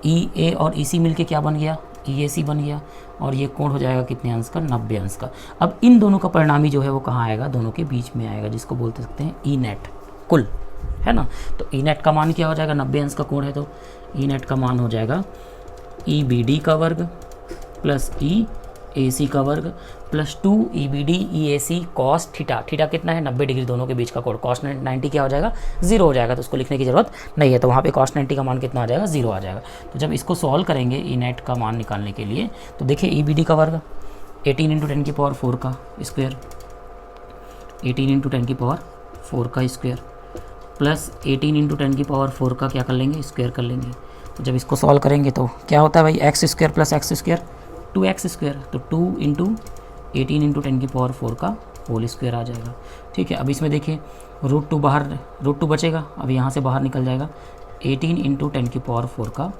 EA और EC मिलकर क्या बन गया, EAC बन गया। और ये कोण हो जाएगा कितने अंश का, 90 अंश का। अब इन दोनों का परिणामी जो है वो कहाँ आएगा, दोनों के बीच में आएगा, जिसको बोलते सकते हैं E नेट कुल, है ना। तो E नेट का मान क्या हो जाएगा, 90 अंश का कोण है तो E नेट का मान हो जाएगा EBD का वर्ग प्लस EAC का वर्ग plus 2 EBD EAC cos theta. Theta कितना है, 90 डिग्री, दोनों के बीच का कोण। कॉस 90 क्या हो जाएगा, 0 हो जाएगा, तो उसको लिखने की ज़रूरत नहीं है। तो वहाँ पे कॉस 90 का मान कितना आ जाएगा, 0 आ जाएगा। तो जब इसको सॉल्व करेंगे ई नेट का मान निकालने के लिए, तो देखिए EBD का वर्ग 18 × 10⁻4 का स्क्वायर, 18 × 10⁻4 का स्क्वायर प्लस 18 × 10⁻4 का क्या कर लेंगे, स्क्वायर कर लेंगे। तो जब इसको सॉल्व करेंगे तो क्या होता है भाई, x² प्लस x², 2x²। तो 2 × 18 × 10⁻4 का होल स्क्वायर आ जाएगा। ठीक है, अब इसमें देखिए √2 बाहर, √2 बचेगा, अब यहाँ से बाहर निकल जाएगा 18 × 10⁻4 का,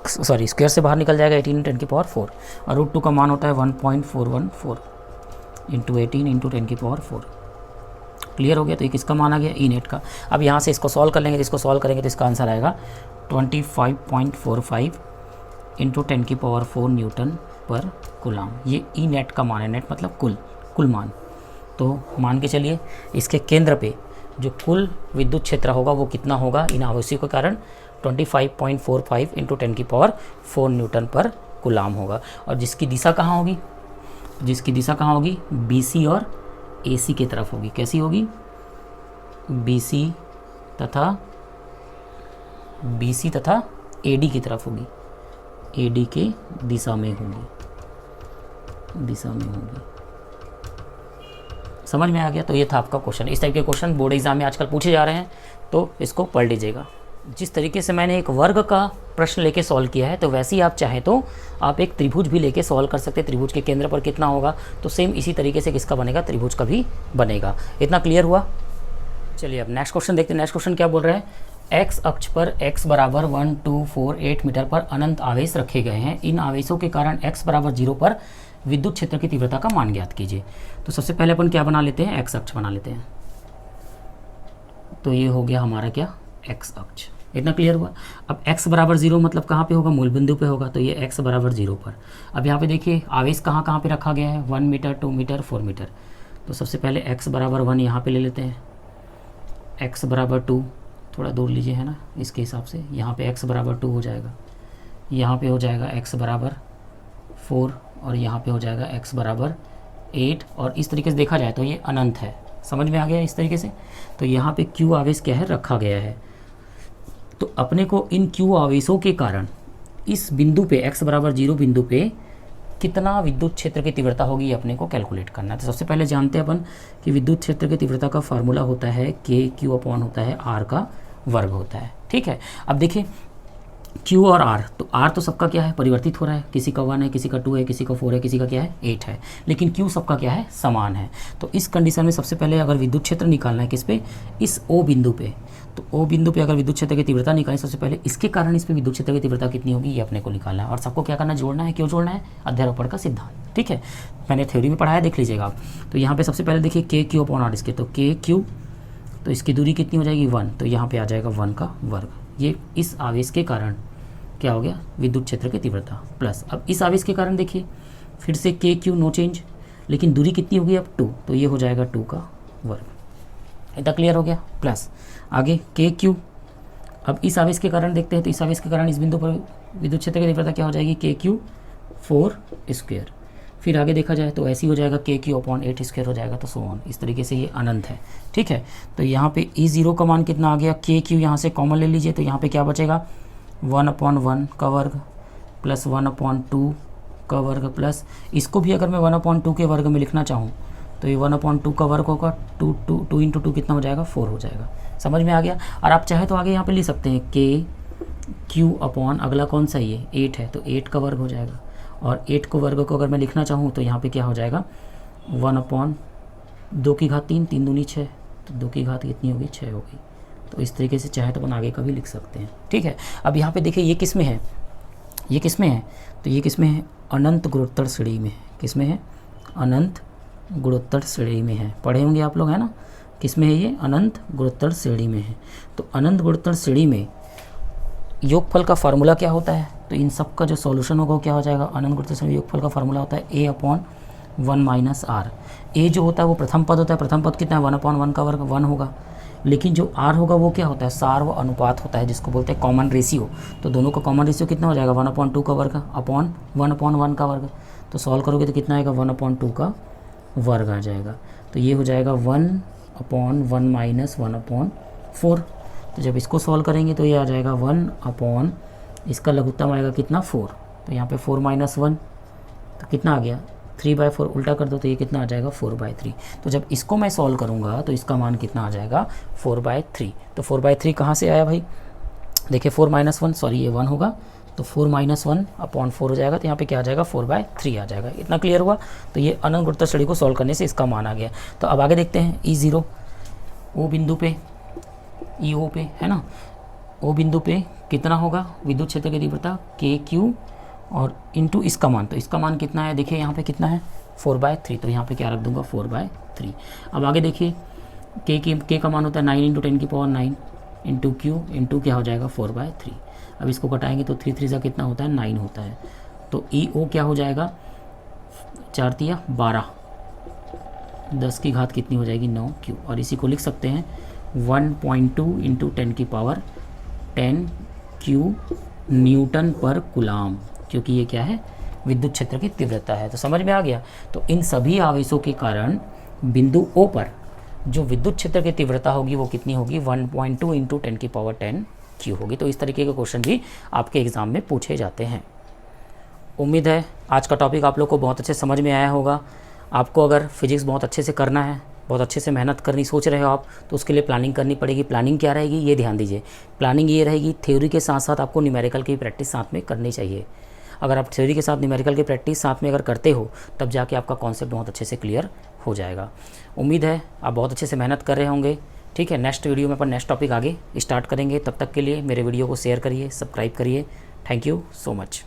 सॉरी स्क्वायर से बाहर निकल जाएगा 18 × 10⁻4, और √2 का मान होता है 1.414 × 18 × 10⁻4। क्लियर हो गया। तो ये किसका मान आ गया, ई नेट का। अब यहाँ से इसको सॉल्व कर लेंगे, तो इसको सॉल्व करेंगे तो इसका आंसर आएगा 25.45 × 10⁻4 न्यूटन पर कूलाम। ये ई नेट का मान है, नेट मतलब कुल मान। तो मान के चलिए इसके केंद्र पे जो कुल विद्युत क्षेत्र होगा वो कितना होगा इन आवेशों के कारण, 25.45 × 10⁴ न्यूटन पर कूलाम होगा। और जिसकी दिशा कहाँ होगी, जिसकी दिशा कहाँ होगी, BC और AC की तरफ होगी। कैसी होगी, BC तथा AD की तरफ होगी, AD के दिशा में होगी। समझ में आ गया। तो ये था आपका क्वेश्चन। इस टाइप के क्वेश्चन बोर्ड एग्जाम में आजकल पूछे जा रहे हैं, तो इसको पढ़ लीजिएगा। जिस तरीके से मैंने एक वर्ग का प्रश्न लेके सॉल्व किया है, तो वैसे ही आप चाहें तो आप एक त्रिभुज भी लेके सॉल्व कर सकते हैं। त्रिभुज के केंद्र पर कितना होगा, तो सेम इसी तरीके से किसका बनेगा, त्रिभुज का भी बनेगा। इतना क्लियर हुआ। चलिए अब नेक्स्ट क्वेश्चन देखते हैं। नेक्स्ट क्वेश्चन क्या बोल रहे हैं, एक्स अक्ष पर x बराबर 1248 मीटर पर अनंत आवेश रखे गए हैं। इन आवेशों के कारण x बराबर 0 पर विद्युत क्षेत्र की तीव्रता का मान ज्ञात कीजिए। तो सबसे पहले अपन क्या बना लेते हैं, x अक्ष बना लेते हैं। तो ये हो गया हमारा क्या, x अक्ष। इतना क्लियर हुआ। अब x बराबर 0 मतलब कहाँ पे होगा, मूल बिंदु पे होगा। तो ये x बराबर 0 पर। अब यहाँ पे देखिए आवेश कहाँ कहाँ पे रखा गया है, 1 मीटर, 2 मीटर, 4 मीटर। तो सबसे पहले x बराबर 1 यहाँ पे ले लेते हैं, x बराबर 2 थोड़ा दूर लीजिए, है ना, इसके हिसाब से यहाँ पे x बराबर 2 हो जाएगा, यहाँ पे हो जाएगा x बराबर 4 और यहाँ पे हो जाएगा x बराबर 8। और इस तरीके से देखा जाए तो ये अनंत है। समझ में आ गया इस तरीके से। तो यहाँ पे q आवेश क्या है, रखा गया है। तो अपने को इन q आवेशों के कारण इस बिंदु पे x बराबर 0 बिंदु पे कितना विद्युत क्षेत्र की तीव्रता होगी, ये अपने को कैलकुलेट करना है। तो सबसे पहले जानते हैं अपन कि विद्युत क्षेत्र की तीव्रता का फार्मूला होता है KQ अपॉन होता है R का वर्ग होता है। ठीक है। अब देखिए Q और R, तो R तो सबका क्या है, परिवर्तित हो रहा है, किसी का 1 है, किसी का 2 है, किसी का 4 है, किसी का क्या है 8 है, लेकिन Q सबका क्या है, समान है। तो इस कंडीशन में सबसे पहले अगर विद्युत क्षेत्र निकालना है किस पे, इस O बिंदु पे, तो O बिंदु पे अगर विद्युत क्षेत्र की तीव्रता निकालें, सबसे पहले इसके कारण इस पे विद्युत क्षेत्र की तीव्रता कितनी होगी, ये अपने को निकालना है। और सबको क्या करना है, जोड़ना है। क्यों जोड़ना है, अध्यारोपण का सिद्धांत। ठीक है, मैंने थ्योरी में पढ़ाया, देख लीजिएगा आप। तो यहाँ पे सबसे पहले देखिए KQ अपॉन R इसके, तो KQ, तो इसकी दूरी कितनी हो जाएगी 1, तो यहाँ पे आ जाएगा 1 का वर्ग। ये इस आवेश के कारण क्या हो गया, विद्युत क्षेत्र की तीव्रता प्लस। अब इस आवेश के कारण देखिए फिर से KQ नो चेंज, लेकिन दूरी कितनी होगी अब 2, तो ये हो जाएगा 2 का वर्ग। इतना क्लियर हो गया। प्लस आगे KQ, अब इस आवेश के कारण देखते हैं, तो इस आवेश के कारण इस बिंदु पर विद्युत क्षेत्र की तीव्रता क्या हो जाएगी, KQ 4 स्क्वायर। फिर आगे देखा जाए तो ऐसे ही हो जाएगा KQ अपॉन 8 स्क्वायर हो जाएगा, तो सो ऑन। इस तरीके से ये अनंत है। ठीक है, तो यहाँ पे E0 का मान कितना आ गया, KQ यहाँ से कॉमन ले लीजिए, तो यहाँ पे क्या बचेगा, 1/1 का वर्ग प्लस 1/2 का वर्ग प्लस, इसको भी अगर मैं 1/2 के वर्ग में लिखना चाहूँ तो ये 1/2 का वर्ग होगा, 2 × 2 कितना हो जाएगा, 4 हो जाएगा। समझ में आ गया। और आप चाहे तो आगे यहाँ पे लिख सकते हैं KQ अपॉन अगला कौन सा, ये 8 है, तो 8 का वर्ग हो जाएगा। और 8 को वर्ग को अगर मैं लिखना चाहूँ तो यहाँ पे क्या हो जाएगा, 1/2 की घात 3, 3 दूनी 6, तो 2 की घात कितनी होगी, 6 होगी। तो इस तरीके से चाहे तो अपन आगे का भी लिख सकते हैं। ठीक है। अब यहाँ पे देखिए ये किस में है, ये किस में है, तो ये किस में है, अनंत गुणोत्तर श्रेणी में। किस में है, अनंत गुणोत्तर श्रेणी में है। पढ़े होंगे आप लोग, है ना, किस में है ये, अनंत गुणोत्तर श्रेणी में है। तो अनंत गुणोत्तर श्रेणी में योगफल का फार्मूला क्या होता है, तो इन सब का जो सॉल्यूशन होगा वो क्या हो जाएगा, अनंत गुणोत्तर श्रेणी योगफल का फार्मूला होता है A/1 - R। A जो होता है वो प्रथम पद होता है, प्रथम पद कितना है, 1/1 का वर्ग 1 होगा, लेकिन जो R होगा वो क्या होता है, सार्व अनुपात होता है, जिसको बोलते हैं कॉमन रेशियो। तो दोनों का कॉमन रेशियो कितना हो जाएगा, 1/2 का वर्ग अपॉन 1/1 का वर्ग। तो सॉल्व करोगे तो कितना आएगा, 1/2 का वर्ग आ जाएगा। तो ये हो जाएगा 1/1 - 1/4। तो जब इसको सॉल्व करेंगे तो ये आ जाएगा 1/, इसका लघुत्तम आएगा कितना, 4। तो यहाँ पे 4 - 1 तो कितना आ गया, 3/4। उल्टा कर दो तो ये कितना आ जाएगा, 4/3। तो जब इसको मैं सॉल्व करूँगा तो इसका मान कितना आ जाएगा, 4/3। तो 4/3 कहाँ से आया भाई, देखिए 4 - 1, सॉरी ये 1 होगा, तो 4 - 1/4 हो जाएगा। तो यहाँ पे क्या आ जाएगा, 4/3 आ जाएगा। इतना क्लियर हुआ। तो ये अनंत गुणोत्तर श्रेणी को सॉल्व करने से इसका मान आ गया। तो अब आगे देखते हैं E0, O बिंदु पे, EO पे, है ना, O बिंदु पे कितना होगा विद्युत क्षेत्र की तीव्रता, KQ और इंटू इसका मान। तो इसका मान कितना है, देखिए यहाँ पे कितना है, 4/3। तो यहाँ पे क्या रख दूंगा, 4/3। अब आगे देखिए K का मान होता है 9 × 10⁹ इंटू Q इंटू क्या हो जाएगा, 4/3। अब इसको घटाएंगे तो 3 × 3 कितना होता है, 9 होता है। तो EO क्या हो जाएगा, 4 तिया 12, 10 की घात कितनी हो जाएगी 9Q। और इसी को लिख सकते हैं 1.2 इंटू 10 न्यूटन पर कूलाम, क्योंकि ये क्या है, विद्युत क्षेत्र की तीव्रता है। तो समझ में आ गया। तो इन सभी आवेशों के कारण बिंदु O पर जो विद्युत क्षेत्र की तीव्रता होगी वो कितनी होगी, 1.2 इंटू 10 होगी। तो इस तरीके के क्वेश्चन भी आपके एग्ज़ाम में पूछे जाते हैं। उम्मीद है आज का टॉपिक आप लोग को बहुत अच्छे समझ में आया होगा। आपको अगर फिजिक्स बहुत अच्छे से करना है, बहुत अच्छे से मेहनत करनी सोच रहे हो आप, तो उसके लिए प्लानिंग करनी पड़ेगी। प्लानिंग क्या रहेगी, ये ध्यान दीजिए। प्लानिंग ये रहेगी, थ्योरी के साथ साथ आपको न्यूमेरिकल की प्रैक्टिस साथ में करनी चाहिए। अगर आप थ्योरी के साथ न्यूमेरिकल की प्रैक्टिस साथ में अगर करते हो, तब जाके आपका कॉन्सेप्ट बहुत अच्छे से क्लियर हो जाएगा। उम्मीद है आप बहुत अच्छे से मेहनत कर रहे होंगे। ठीक है, नेक्स्ट वीडियो में अपन नेक्स्ट टॉपिक आगे स्टार्ट करेंगे। तब तक के लिए मेरे वीडियो को शेयर करिए, सब्सक्राइब करिए। Thank you so much.